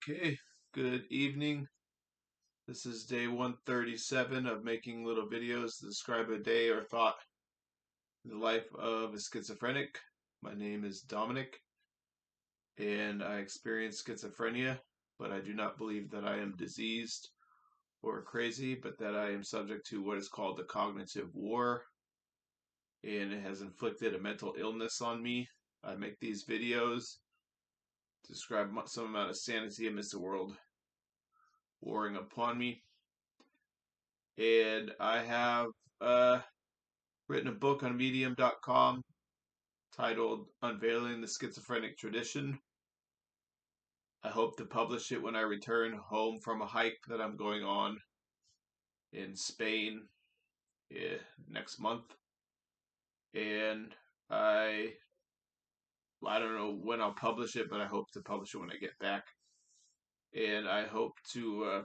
Okay, good evening. This is day 137 of making little videos to describe a day or thought in the life of a schizophrenic. My name is Dominic, and I experience schizophrenia, but I do not believe that I am diseased or crazy, but that I am subject to what is called the cognitive war, and it has inflicted a mental illness on me. I make these videos to describe some amount of sanity amidst the world warring upon me. And I have written a book on medium.com titled Unveiling the Schizophrenic Tradition. I hope to publish it when I return home from a hike that I'm going on in Spain next month. And I don't know when I'll publish it, but I hope to publish it when I get back. And I hope to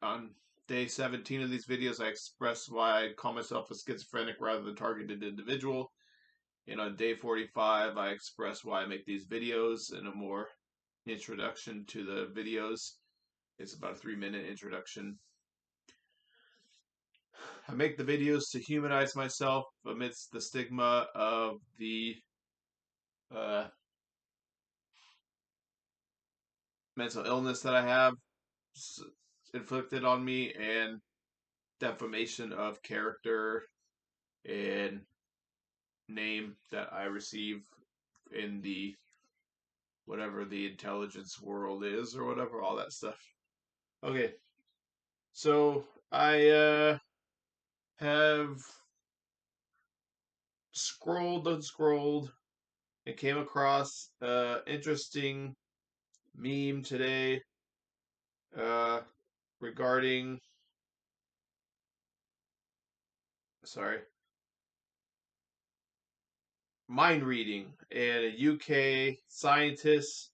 on day 17 of these videos, I express why I call myself a schizophrenic rather than targeted individual. And on day 45, I express why I make these videos and a more introduction to the videos. It's about a 3-minute introduction. I make the videos to humanize myself amidst the stigma of the mental illness that I have inflicted on me and defamation of character and name that I receive in the whatever the intelligence world is or whatever, all that stuff. Okay, so I have scrolled and scrolled and came across interesting meme today uh, regarding mind reading, and a UK scientist.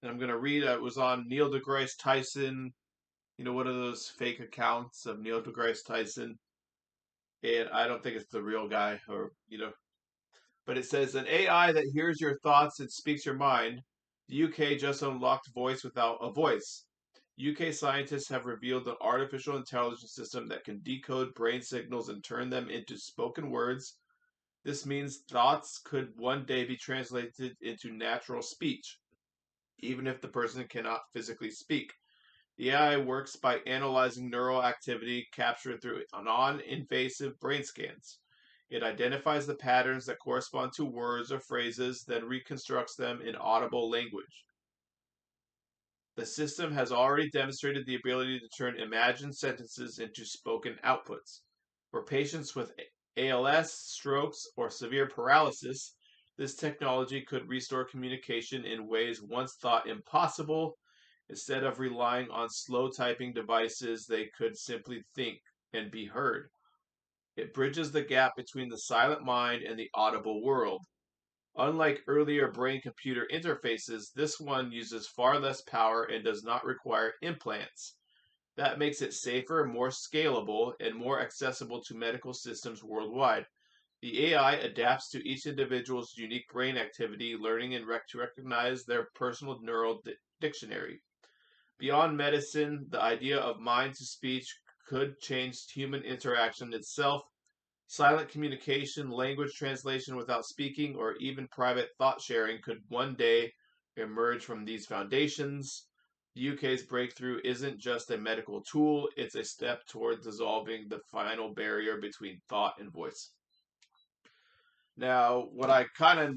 And I'm gonna read. It was on Neil deGrasse Tyson. You know, one of those fake accounts of Neil deGrasse Tyson, and I don't think it's the real guy, or but it says an AI that hears your thoughts and speaks your mind. The UK just unlocked voice without a voice. UK scientists have revealed an artificial intelligence system that can decode brain signals and turn them into spoken words. This means thoughts could one day be translated into natural speech, even if the person cannot physically speak. The AI works by analyzing neural activity captured through non-invasive brain scans. It identifies the patterns that correspond to words or phrases, then reconstructs them in audible language. The system has already demonstrated the ability to turn imagined sentences into spoken outputs. For patients with ALS, strokes, or severe paralysis, this technology could restore communication in ways once thought impossible. Instead of relying on slow typing devices, they could simply think and be heard. It bridges the gap between the silent mind and the audible world. Unlike earlier brain-computer interfaces, this one uses far less power and does not require implants. That makes it safer, more scalable, and more accessible to medical systems worldwide. The AI adapts to each individual's unique brain activity, learning and to recognize their personal neural dictionary. Beyond medicine, the idea of mind-to-speech could change human interaction itself. Silent communication, language translation without speaking, or even private thought sharing could one day emerge from these foundations. The UK's breakthrough isn't just a medical tool, it's a step towards dissolving the final barrier between thought and voice. Now, what I kind of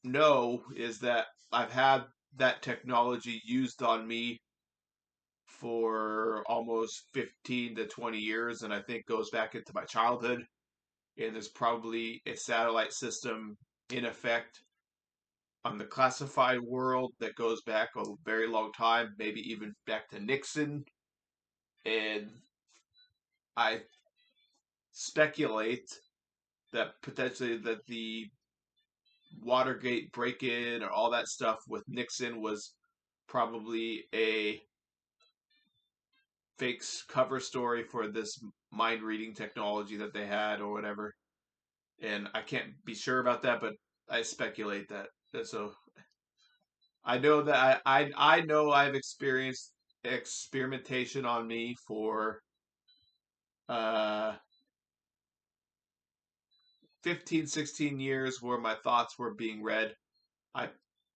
know is that I've had that technology used on me for almost 15 to 20 years, and I think goes back into my childhood. And there's probably a satellite system in effect on the classified world that goes back a very long time, maybe even back to Nixon. And I speculate that potentially that the Watergate break-in or all that stuff with Nixon was probably a fake cover story for this mind reading technology that they had or whatever. And I can't be sure about that, but I speculate that. So I know that I know I've experienced experimentation on me for uh 15, 16 years where my thoughts were being read. I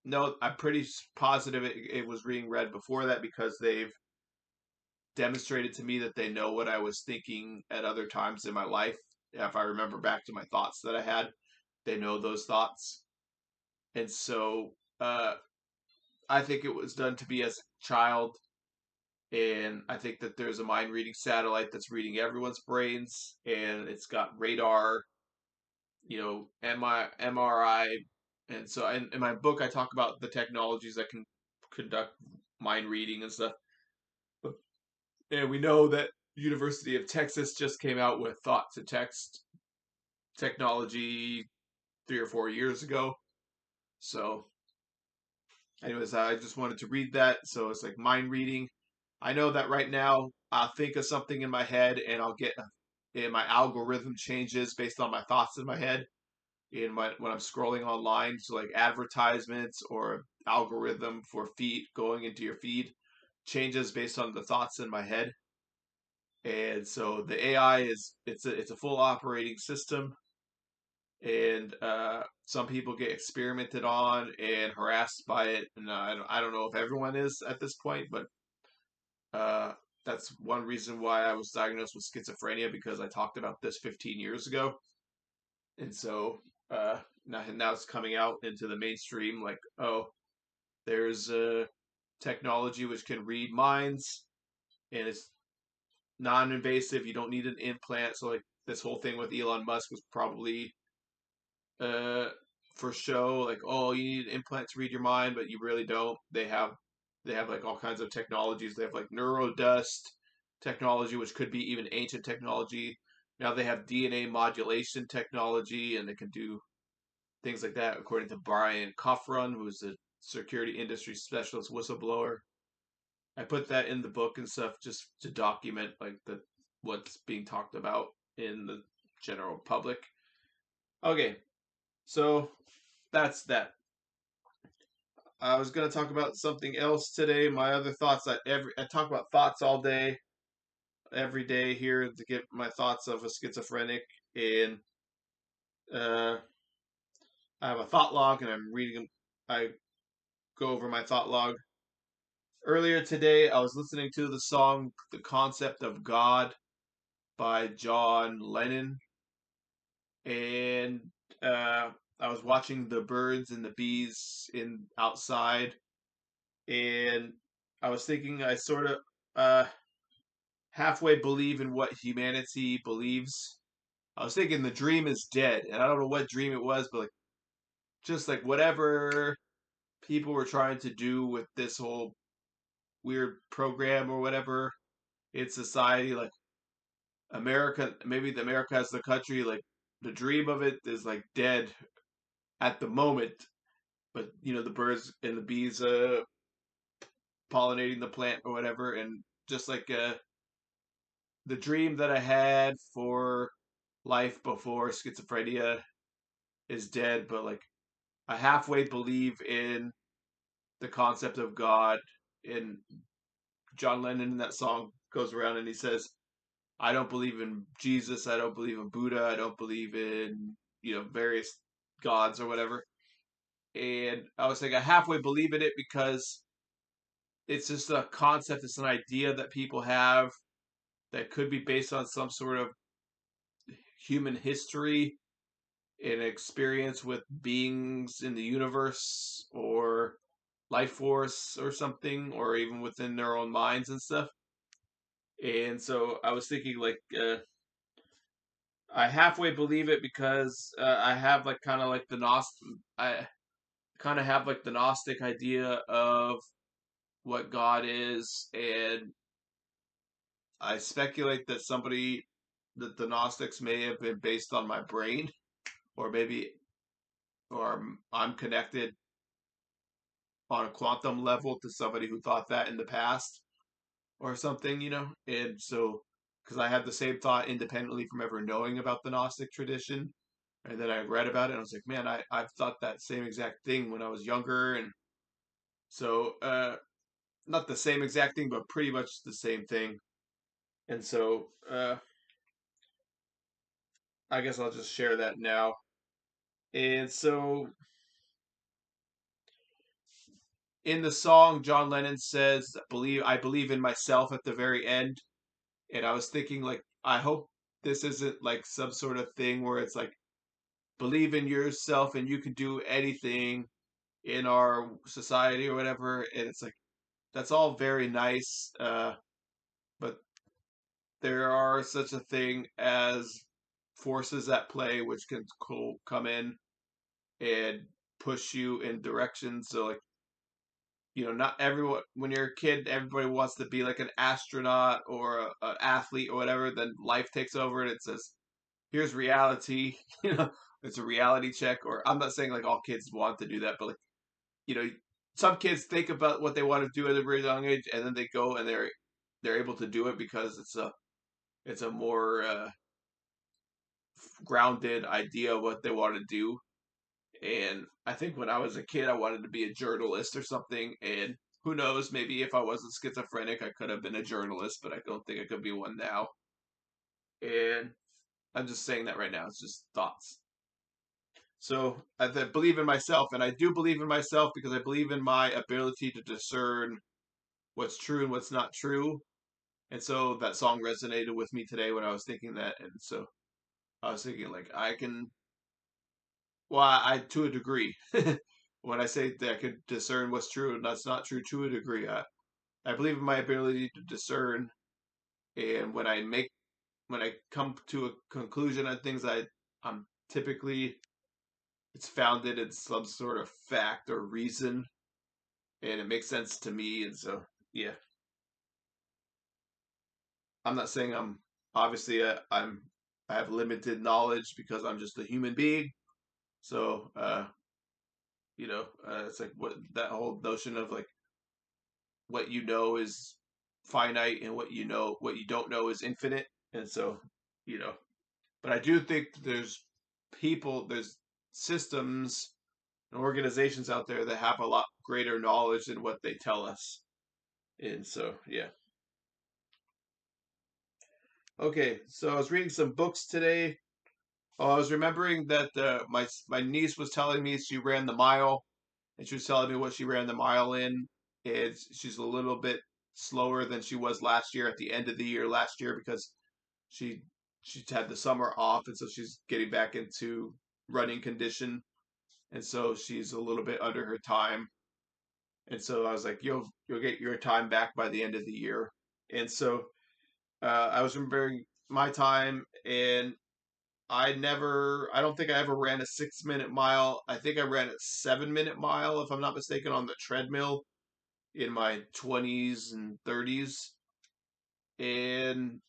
know I'm pretty positive it was being read before that because they've demonstrated to me that they know what I was thinking at other times in my life. If I remember back to my thoughts that I had, they know those thoughts. And so I think it was done to me as a child. And I think that there's a mind reading satellite that's reading everyone's brains, and it's got radar, MRI. And so in my book, I talk about the technologies that can conduct mind reading and stuff. But, and we know that University of Texas just came out with thought to text technology 3 or 4 years ago. So, anyways, I just wanted to read that. So it's like mind reading. I know that right now I'll think of something in my head and and my algorithm changes based on my thoughts in my head when I'm scrolling online. So like advertisements or algorithm for feed going into your feed changes based on the thoughts in my head. And so the AI it's a full operating system, and some people get experimented on and harassed by it. And I don't know if everyone is at this point, but uh, that's one reason why I was diagnosed with schizophrenia, because I talked about this 15 years ago, and so now it's coming out into the mainstream. Like, oh, there's a technology which can read minds, and it's non-invasive. You don't need an implant. So like this whole thing with Elon Musk was probably uh for show, like, oh, you need an implant to read your mind, but you really don't. They have like all kinds of technologies. They have like neurodust technology, which could be even ancient technology. Now they have DNA modulation technology, and they can do things like that, according to Brian Coffrun, who's a security industry specialist whistleblower. I put that in the book and stuff just to document like the what's being talked about in the general public. Okay, so that's that. I was gonna talk about something else today. My other thoughts. I talk about thoughts all day, every day here to get my thoughts of a schizophrenic, and uh, I have a thought log, and I'm reading. I go over my thought log. Earlier today, I was listening to the song "The Concept of God" by John Lennon, and uh, I was watching the birds and the bees in outside, and I was thinking I sort of uh, halfway believe in what humanity believes. I was thinking the dream is dead, and I don't know what dream it was, but like just like whatever people were trying to do with this whole weird program or whatever in society, like America, maybe the America as the country, like the dream of it is like dead at the moment, but the birds and the bees pollinating the plant or whatever, and just like the dream that I had for life before schizophrenia is dead, but like I halfway believe in the concept of God. And John Lennon in that song goes around and he says, I don't believe in Jesus, I don't believe in Buddha, I don't believe in, various gods or whatever. And I was like, I halfway believe in it because it's just a concept, it's an idea that people have that could be based on some sort of human history, an experience with beings in the universe or life force or something, or even within their own minds and stuff. And so I was thinking, like, I halfway believe it because I have like kind of like I kind of have like the Gnostic idea of what God is, and I speculate that the Gnostics may have been based on my brain, or maybe, or I'm connected on a quantum level to somebody who thought that in the past or something, And so, because I had the same thought independently from ever knowing about the Gnostic tradition, and then I read about it, and I was like, man, I've thought that same exact thing when I was younger, and So not the same exact thing, but pretty much the same thing. And so I guess I'll just share that now. And so in the song, John Lennon says, I believe in myself" at the very end. And I was thinking, like, I hope this isn't like some sort of thing where it's like, believe in yourself and you can do anything in our society or whatever. And it's like, that's all very nice. But there are such a thing as forces at play which can come in and push you in directions. So, like, not everyone, when you're a kid, everybody wants to be like an astronaut or an athlete or whatever. Then life takes over and it says, here's reality. It's a reality check. Or I'm not saying like all kids want to do that, but like, you know, some kids think about what they want to do at a very young age, and then they go and they're able to do it because it's a more grounded idea of what they want to do. And I think when I was a kid, I wanted to be a journalist or something. And who knows, maybe if I wasn't schizophrenic, I could have been a journalist, but I don't think I could be one now. And I'm just saying that right now. It's just thoughts. So I believe in myself, and I do believe in myself because I believe in my ability to discern what's true and what's not true. And so that song resonated with me today when I was thinking that. And so I was thinking, like, I can, well, I to a degree. When I say that I could discern what's true and that's not true to a degree, I believe in my ability to discern. And when I come to a conclusion on things, I'm typically, it's founded in some sort of fact or reason, and it makes sense to me. And so, yeah, I'm not saying I'm obviously I have limited knowledge because I'm just a human being. So, it's like what that whole notion of like what you know is finite and what you don't know is infinite. And so, you know, but I do think there's systems and organizations out there that have a lot greater knowledge than what they tell us. And so, yeah. Okay, so I was reading some books today. Oh, I was remembering that my niece was telling me she ran the mile, and she was telling me what she ran the mile in. She's a little bit slower than she was last year at the end of the year last year because she she's had the summer off, and so she's getting back into running condition, and so she's a little bit under her time. And so I was like, you'll get your time back by the end of the year. And so I was remembering my time, and I don't think I ever ran a 6 minute mile. I think I ran a 7 minute mile, if I'm not mistaken, on the treadmill in my 20s and 30s. And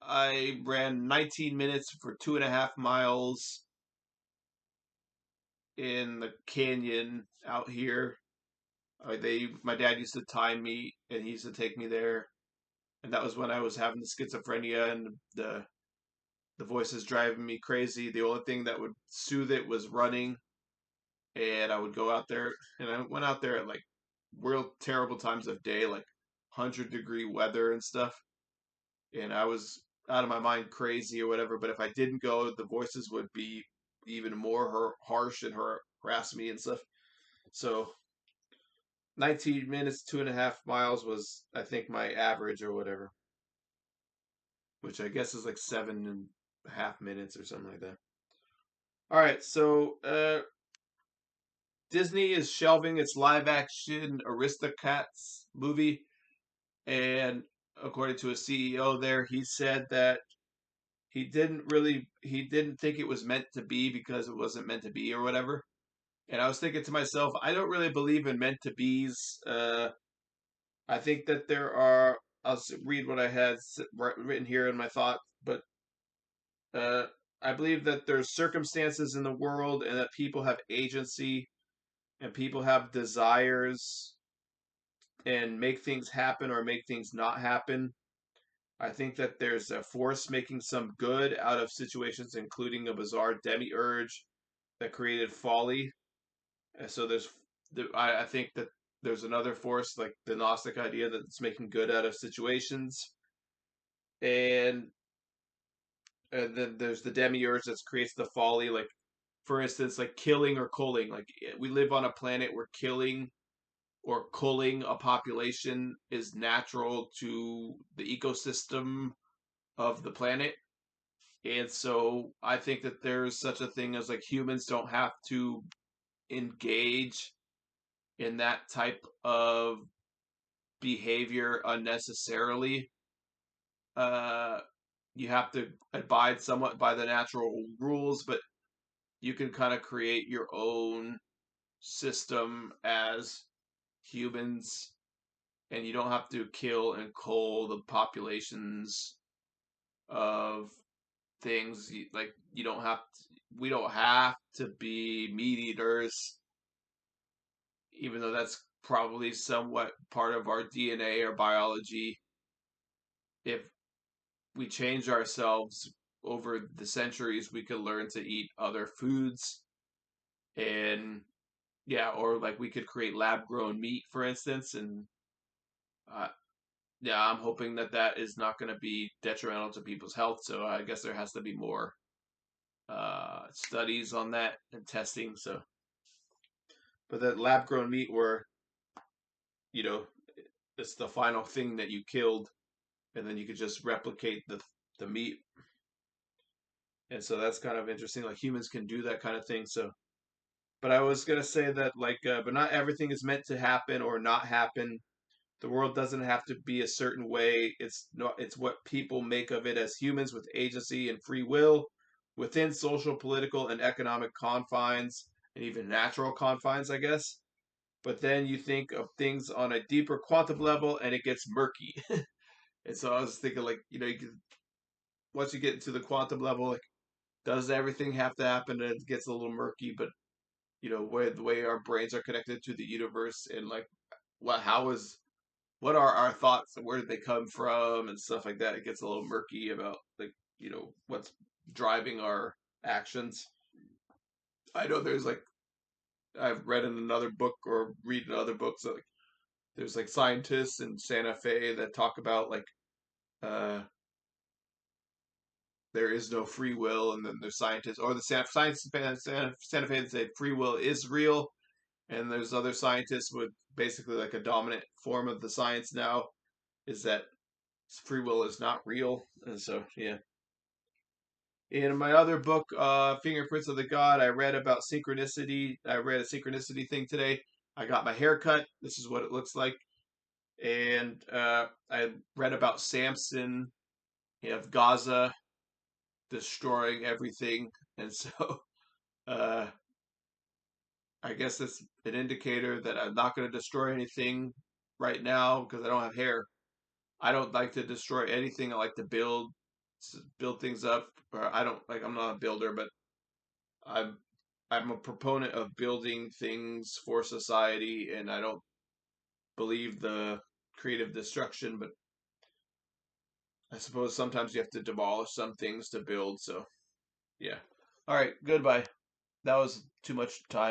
I ran 19 minutes for 2.5 miles in the canyon out here. My dad used to time me, and he used to take me there. And that was when I was having the schizophrenia and the voices driving me crazy. The only thing that would soothe it was running. And I would go out there, and I went out there at like real terrible times of day, like 100-degree weather and stuff. And I was out of my mind crazy or whatever. But if I didn't go, the voices would be even more harsh and harass me and stuff. So 19 minutes, 2.5 miles was, I think, my average or whatever, which I guess is like 7.5 minutes or something like that. All right, so Disney is shelving its live action Aristocats movie. And according to a CEO there, he said that he didn't think it was meant to be because it wasn't meant to be or whatever. And I was thinking to myself, I don't really believe in meant to be's. I think that there are. I'll read what I had written here in my thoughts, but uh, I believe that there's circumstances in the world and that people have agency and people have desires and make things happen or make things not happen. I think that there's a force making some good out of situations, including a bizarre demiurge that created folly. And so I think that there's another force, like the Gnostic idea, that's making good out of situations, and then there's the demiurge that creates the folly. Like, for instance, like killing or culling. Like, we live on a planet where killing or culling a population is natural to the ecosystem of the planet. And so I think that there's such a thing as like humans don't have to engage in that type of behavior unnecessarily. Uh, you have to abide somewhat by the natural rules, but you can kind of create your own system as humans, and you don't have to kill and cull the populations of things. Like, you don't have to, we don't have to be meat eaters, even though that's probably somewhat part of our DNA or biology. If we change ourselves over the centuries, we could learn to eat other foods. And yeah, or like we could create lab grown meat, for instance. And uh, yeah, I'm hoping that that is not going to be detrimental to people's health. So I guess there has to be more studies on that and testing. So, but that lab grown meat, where you know it's the final thing that you killed, and then you could just replicate the meat. And so that's kind of interesting. Like, humans can do that kind of thing. So, but I was gonna say that, like, but not everything is meant to happen or not happen. The world doesn't have to be a certain way. It's not. It's what people make of it as humans with agency and free will within social, political, and economic confines, and even natural confines, I guess. But then you think of things on a deeper quantum level, and it gets murky. And so I was thinking, like, once you get into the quantum level, like, does everything have to happen? And it gets a little murky, but where the way our brains are connected to the universe, and like what are our thoughts and where did they come from and stuff like that. It gets a little murky about, like, what's driving our actions. I know there's like, I've read in another book or read in other books that, like, there's like scientists in Santa Fe that talk about, like, uh there is no free will, and then there's scientists, or the Santa Fe that say free will is real, and there's other scientists with basically like a dominant form of the science now is that free will is not real. And so, yeah. In my other book, Fingerprints of the God, I read about synchronicity. I read a synchronicity thing today. I got my hair cut. This is what it looks like. And I read about Samson of Gaza destroying everything. And so, uh, I guess that's an indicator that I'm not going to destroy anything right now because I don't have hair. I don't like to destroy anything. I like to build things up. Or I don't like. I'm not a builder, but I'm I'm a proponent of building things for society, and I don't believe the creative destruction. But I suppose sometimes you have to demolish some things to build. So, yeah. All right. Goodbye. That was too much time.